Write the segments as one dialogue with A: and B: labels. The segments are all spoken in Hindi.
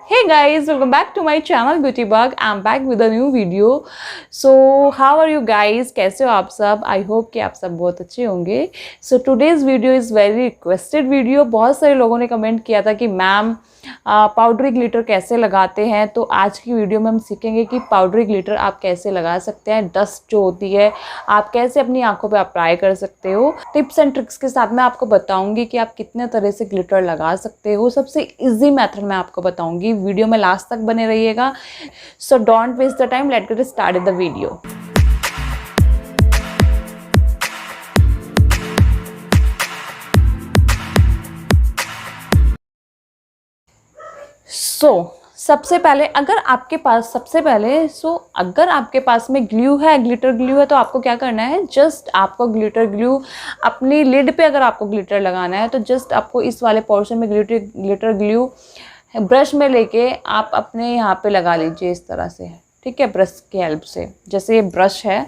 A: Hey guys, welcome back to my channel Beauty Bug. I'm back with a new video. So how are you guys? कैसे हो आप सब? I hope कि आप सब बहुत अच्छे होंगे. So today's video is very requested video. बहुत सारे लोगों ने कमेंट किया था कि मैम पाउडरी ग्लिटर कैसे लगाते हैं. तो आज की वीडियो में हम सीखेंगे कि पाउडरी ग्लिटर आप कैसे लगा सकते हैं. डस्ट जो होती है आप कैसे अपनी आंखों पे अप्लाई कर सकते हो. टिप्स एंड ट्रिक्स के साथ मैं आपको बताऊंगी कि आप कितने तरह से ग्लिटर लगा सकते हो. सबसे इजी मेथड मैं आपको बताऊंगी. वीडियो में लास्ट तक बने रहिएगा. So don't waste the time, let's get started the video. सबसे पहले अगर आपके पास में ग्लू है, ग्लिटर ग्लू है, तो आपको क्या करना है. जस्ट आपको ग्लिटर ग्लू अपनी लिड पे अगर आपको ग्लिटर लगाना है तो जस्ट आपको इस वाले पोर्शन में ग्लिटर ग्लू ब्रश में लेके आप अपने यहाँ पे लगा लीजिए इस तरह से. ठीक है, ब्रश की हेल्प से. जैसे ये ब्रश है,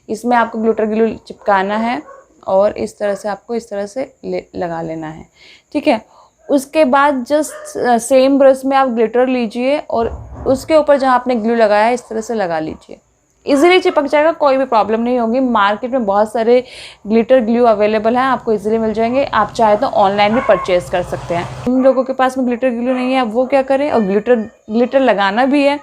A: इसमें आपको ग्लिटर ग्लू चिपकाना है और इस तरह से आपको इस तरह से लगा लेना है. ठीक है, उसके बाद जस्ट सेम ब्रश में आप ग्लिटर लीजिए और उसके ऊपर जहाँ आपने ग्लू लगाया है इस तरह से लगा लीजिए. इजीली चिपक जाएगा, कोई भी प्रॉब्लम नहीं होगी. मार्केट में बहुत सारे ग्लिटर ग्लू अवेलेबल हैं, आपको इजीली मिल जाएंगे. आप चाहे तो ऑनलाइन भी परचेज कर सकते हैं. उन लोगों के पास में ग्लिटर ग्लू नहीं है, अब वो क्या करें, और ग्लिटर लगाना भी है.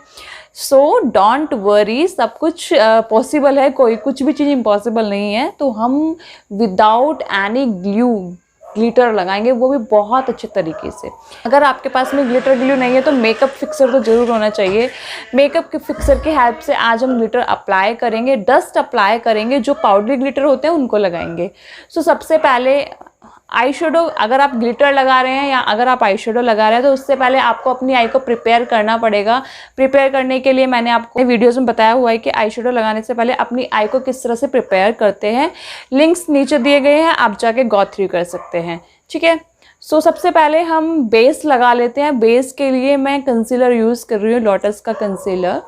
A: सो डोंट वरी, सब कुछ पॉसिबल है. कोई कुछ भी चीज़ इम्पॉसिबल नहीं है. तो हम विदाउट एनी ग्लू ग्लिटर लगाएंगे, वो भी बहुत अच्छे तरीके से. अगर आपके पास में ग्लिटर ग्लू नहीं है तो मेकअप फिक्सर तो ज़रूर होना चाहिए. मेकअप के फिक्सर की हेल्प से आज हम ग्लिटर अप्लाई करेंगे, डस्ट अप्लाई करेंगे. जो पाउडरी ग्लिटर होते हैं उनको लगाएंगे. सो सबसे पहले आई शेडो, अगर आप ग्लिटर लगा रहे हैं या अगर आप आई शेडो लगा रहे हैं तो उससे पहले आपको अपनी आई को प्रिपेयर करना पड़ेगा. प्रिपेयर करने के लिए मैंने आपको वीडियोस में बताया हुआ है कि आई शेडो लगाने से पहले अपनी आई को किस तरह से प्रिपेयर करते हैं. लिंक्स नीचे दिए गए हैं, आप जाके गो थ्रू कर सकते हैं. ठीक है, सो सबसे पहले हम बेस लगा लेते हैं. बेस के लिए मैं कंसीलर यूज़ कर रही हूँ, लोटस का कंसीलर.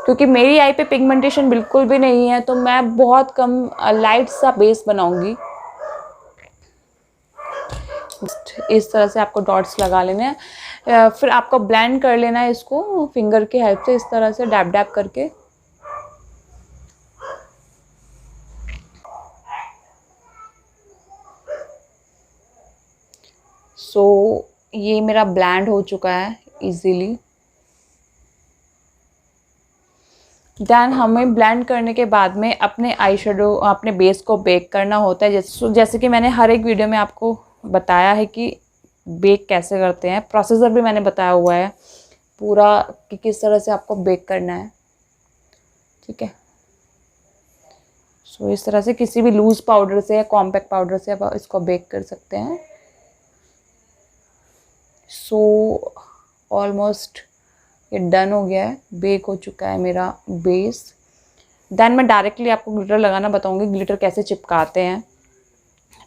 A: क्योंकि मेरी आई पे पिगमेंटेशन बिल्कुल भी नहीं है तो मैं बहुत कम लाइट सा बेस बनाऊंगी. इस तरह से आपको डॉट्स लगा लेने हैं. फिर आपको ब्लेंड कर लेना है इसको फिंगर की हेल्प से, इस तरह से डैब डैब करके. सो ये मेरा ब्लेंड हो चुका है इजीली. देन हमें ब्लेंड करने के बाद में अपने आई शेडो, अपने बेस को बेक करना होता है. जैसे कि मैंने हर एक वीडियो में आपको बताया है कि बेक कैसे करते हैं. प्रोसीजर भी मैंने बताया हुआ है पूरा कि किस तरह से आपको बेक करना है. ठीक है, सो इस तरह से किसी भी लूज पाउडर से या कॉम्पैक्ट पाउडर से आप इसको बेक कर सकते हैं. सो ऑलमोस्ट ये डन हो गया है, बेक हो चुका है मेरा बेस. देन मैं डायरेक्टली आपको ग्लिटर लगाना बताऊंगी, ग्लिटर कैसे चिपकाते हैं.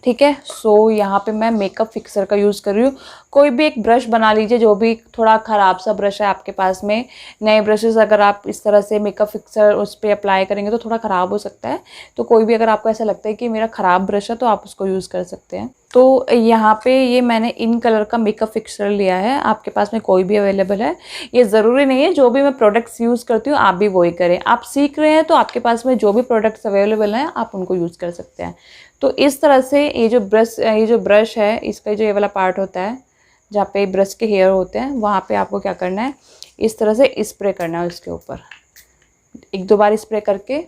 A: ठीक है, सो यहाँ पे मैं मेकअप फिक्सर का यूज़ कर रही हूँ. कोई भी एक ब्रश बना लीजिए, जो भी थोड़ा ख़राब सा ब्रश है आपके पास में. नए ब्रशेस अगर आप इस तरह से मेकअप फिक्सर उस पर अप्लाई करेंगे तो थोड़ा ख़राब हो सकता है. तो कोई भी अगर आपको ऐसा लगता है कि मेरा ख़राब ब्रश है तो आप उसको यूज़ कर सकते हैं. तो यहाँ पे ये मैंने इन कलर का मेकअप फिक्सर लिया है. आपके पास में कोई भी अवेलेबल है, ये ज़रूरी नहीं है. जो भी मैं प्रोडक्ट्स यूज़ करती हूँ आप भी वही करें. आप सीख रहे हैं तो आपके पास में जो भी प्रोडक्ट्स अवेलेबल हैं आप उनको यूज़ कर सकते हैं. तो इस तरह से ये जो ब्रश है, इसका जो ये वाला पार्ट होता है जहाँ पे ब्रश के हेयर होते हैं, वहाँ पे आपको क्या करना है, इस तरह से स्प्रे करना है उसके ऊपर. एक दो बार स्प्रे करके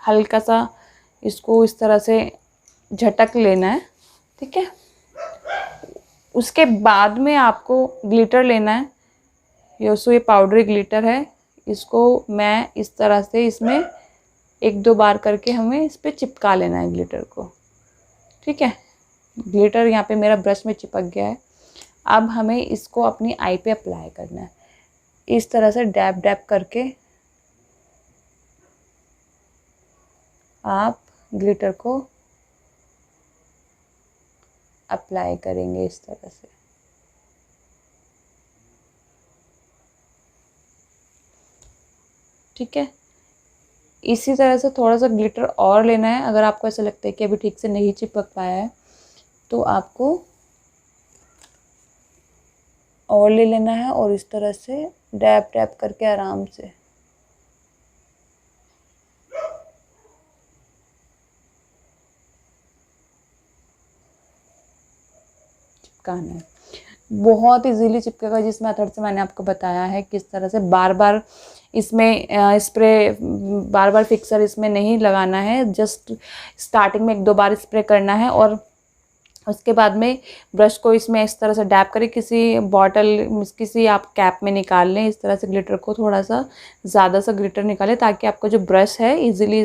A: हल्का सा इसको इस तरह से झटक लेना है. ठीक है, उसके बाद में आपको ग्लिटर लेना है. ये पाउडरी ग्लिटर है, इसको मैं इस तरह से इसमें एक दो बार करके हमें इस पर चिपका लेना है ग्लिटर को. ठीक है, ग्लिटर यहाँ पे मेरा ब्रश में चिपक गया है. अब हमें इसको अपनी आई पे अप्लाई करना है. इस तरह से डैब डैब करके आप ग्लिटर को अप्लाई करेंगे इस तरह से. ठीक है, इसी तरह से थोड़ा सा ग्लिटर और लेना है. अगर आपको ऐसा लगता है कि अभी ठीक से नहीं चिपक पाया है तो आपको और ले लेना है और इस तरह से डैप डैप करके आराम से चिपकाना है। बहुत इजीली चिपकेगा जिस मेथड से मैंने आपको बताया है। किस तरह से बार बार इसमें स्प्रे, बार बार फिक्सर इसमें नहीं लगाना है, जस्ट स्टार्टिंग में 1-2 बार स्प्रे करना है और उसके बाद में ब्रश को इसमें इस तरह से डैप करें, किसी बॉटल, किसी आप कैप में निकाल लें। इस तरह से ग्लिटर को थोड़ा सा ज़्यादा सा ग्लिटर निकालें ताकि आपका जो ब्रश है इजीली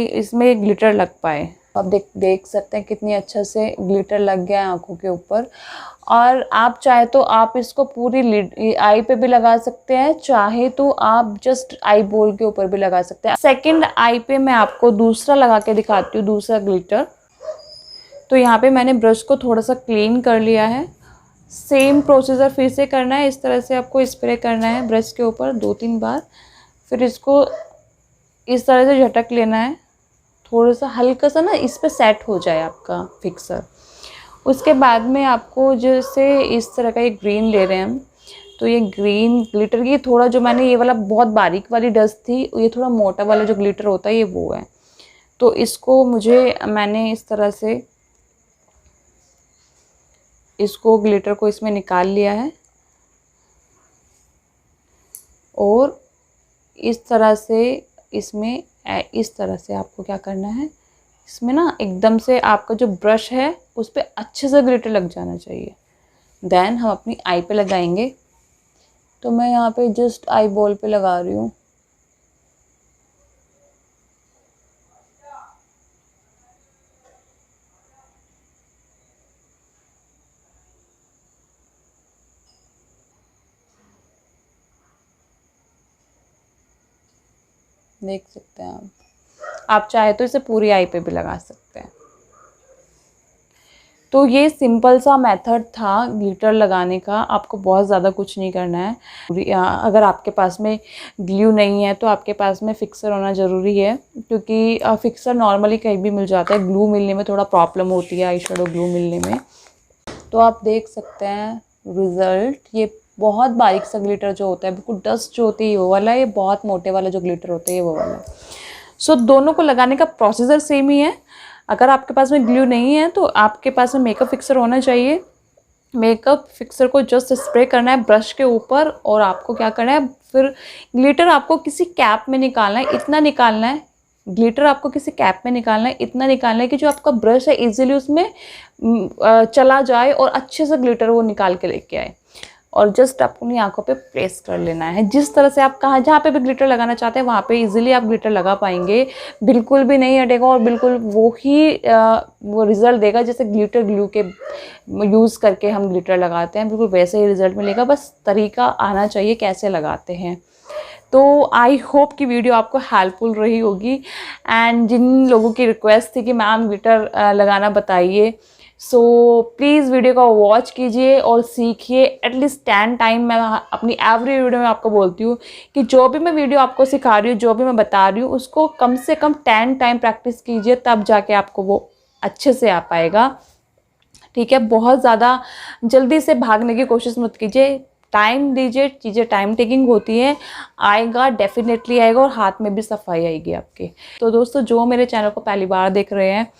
A: इसमें ग्लिटर लग पाए। आप देख सकते हैं कितनी अच्छा से ग्लिटर लग गया है आँखों के ऊपर। और आप चाहे तो आप इसको पूरी लिड आई पे भी लगा सकते हैं, चाहे तो आप जस्ट आई बोल के ऊपर भी लगा सकते हैं। सेकंड आई पे मैं आपको दूसरा लगा के दिखाती हूँ, दूसरा ग्लिटर। तो यहाँ पे मैंने ब्रश को थोड़ा सा क्लीन कर लिया है। सेम प्रोसीजर फिर से करना है। इस तरह से आपको स्प्रे करना है ब्रश के ऊपर 2-3 बार, फिर इसको इस तरह से झटक लेना है, थोड़ा सा हल्का सा ना इस पे सेट हो जाए आपका फिक्सर। उसके बाद में आपको जैसे इस तरह का एक ग्रीन ले रहे हैं हम, तो ये ग्रीन ग्लिटर की थोड़ा जो मैंने ये वाला बहुत बारीक वाली डस्ट थी, ये थोड़ा मोटा वाला जो ग्लिटर होता है ये वो है। तो इसको मैंने इस तरह से इसको ग्लिटर को इसमें निकाल लिया है और इस तरह से इसमें इस तरह से आपको क्या करना है, इसमें ना एकदम से आपका जो ब्रश है उस पर अच्छे से ग्लिटर लग जाना चाहिए। देन हम अपनी आई पे लगाएंगे। तो मैं यहाँ पे जस्ट आई बॉल पे लगा रही हूँ। देख सकते हैं आप चाहे तो इसे पूरी आई पे भी लगा सकते हैं। तो ये सिंपल सा मेथड था ग्लिटर लगाने का। आपको बहुत ज़्यादा कुछ नहीं करना है। अगर आपके पास में ग्लू नहीं है तो आपके पास में फिक्सर होना ज़रूरी है, क्योंकि फिक्सर नॉर्मली कहीं भी मिल जाता है। ग्लू मिलने में थोड़ा प्रॉब्लम होती है, आई शेडो ग्लू मिलने में। तो आप देख सकते हैं रिज़ल्ट। ये बहुत बारीक सा ग्लिटर जो होता है, बिल्कुल डस्ट जो होती है वो वाला, ये बहुत मोटे वाला जो ग्लिटर होता है ये वो वाला। सो दोनों को लगाने का प्रोसीजर सेम ही है। अगर आपके पास में ग्लू नहीं है तो आपके पास में मेकअप फिक्सर होना चाहिए। मेकअप फिक्सर को जस्ट स्प्रे करना है ब्रश के ऊपर और आपको क्या करना है, फिर ग्लिटर आपको किसी कैप में निकालना है। इतना निकालना है, ग्लिटर आपको किसी कैप में निकालना है, इतना निकालना है कि जो आपका ब्रश है इजीली उसमें चला जाए और अच्छे से ग्लिटर वो निकाल के लेके आए। और जस्ट अपनी आंखों पे प्रेस कर लेना है। जिस तरह से आप जहाँ पे भी ग्लिटर लगाना चाहते हैं वहाँ पे इजीली आप ग्लिटर लगा पाएंगे, बिल्कुल भी नहीं हटेगा और बिल्कुल वो रिज़ल्ट देगा जैसे ग्लिटर ग्लू के यूज़ करके हम ग्लिटर लगाते हैं, बिल्कुल वैसे ही रिज़ल्ट मिलेगा। बस तरीका आना चाहिए कैसे लगाते हैं। तो आई होप कि वीडियो आपको हेल्पफुल रही होगी। एंड जिन लोगों की रिक्वेस्ट थी कि मैम ग्लिटर लगाना बताइए, सो प्लीज़ वीडियो को वॉच कीजिए और सीखिए एटलीस्ट 10 टाइम। मैं अपनी एवरी वीडियो में आपको बोलती हूँ कि जो भी मैं वीडियो आपको सिखा रही हूँ, जो भी मैं बता रही हूँ, उसको कम से कम 10 टाइम प्रैक्टिस कीजिए, तब जाके आपको वो अच्छे से आ पाएगा। ठीक है, बहुत ज़्यादा जल्दी से भागने की कोशिश मत कीजिए, टाइम दीजिए। चीज़ें टाइम टेकिंग होती है, आएगा, डेफिनेटली आएगा और हाथ में भी सफाई आएगी आपके। तो दोस्तों, जो मेरे चैनल को पहली बार देख रहे हैं,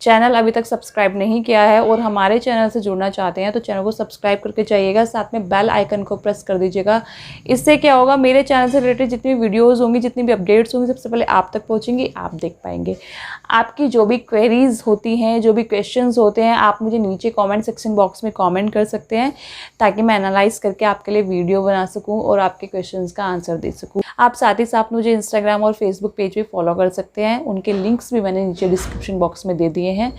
A: चैनल अभी तक सब्सक्राइब नहीं किया है और हमारे चैनल से जुड़ना चाहते हैं तो चैनल को सब्सक्राइब करके जाइएगा, साथ में बेल आइकन को प्रेस कर दीजिएगा। इससे क्या होगा, मेरे चैनल से रिलेटेड जितनी वीडियोस होंगी, जितनी भी अपडेट्स होंगी, सबसे पहले आप तक पहुंचेंगी, आप देख पाएंगे। आपकी जो भी क्वेरीज होती हैं, जो भी क्वेश्चंस होते हैं, आप मुझे नीचे कमेंट सेक्शन बॉक्स में कमेंट कर सकते हैं ताकि मैं एनालाइज करके आपके लिए वीडियो बना सकूँ और आपके क्वेश्चंस का आंसर दे सकूँ। आप साथ ही साथ मुझे इंस्टाग्राम और फेसबुक पेज पे फॉलो कर सकते हैं, उनके लिंक्स भी मैंने नीचे डिस्क्रिप्शन बॉक्स में दे दिए हैं,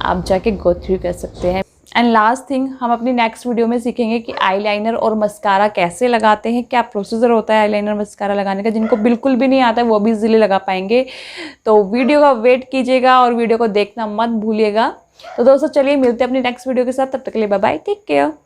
A: आप जाके गो थ्रू कर सकते हैं। एंड लास्ट थिंग, हम अपनी नेक्स्ट वीडियो में सीखेंगे कि आईलाइनर और मस्कारा कैसे लगाते हैं, क्या प्रोसीजर होता है आईलाइनर मस्कारा लगाने का। जिनको बिल्कुल भी नहीं आता है वो भी इजीली लगा पाएंगे। तो वीडियो का वेट कीजिएगा और वीडियो को देखना मत भूलिएगा। तो दोस्तों, चलिए मिलते हैं अपनी नेक्स्ट वीडियो के साथ। तब तक के लिए बाय बाय, टेक केयर।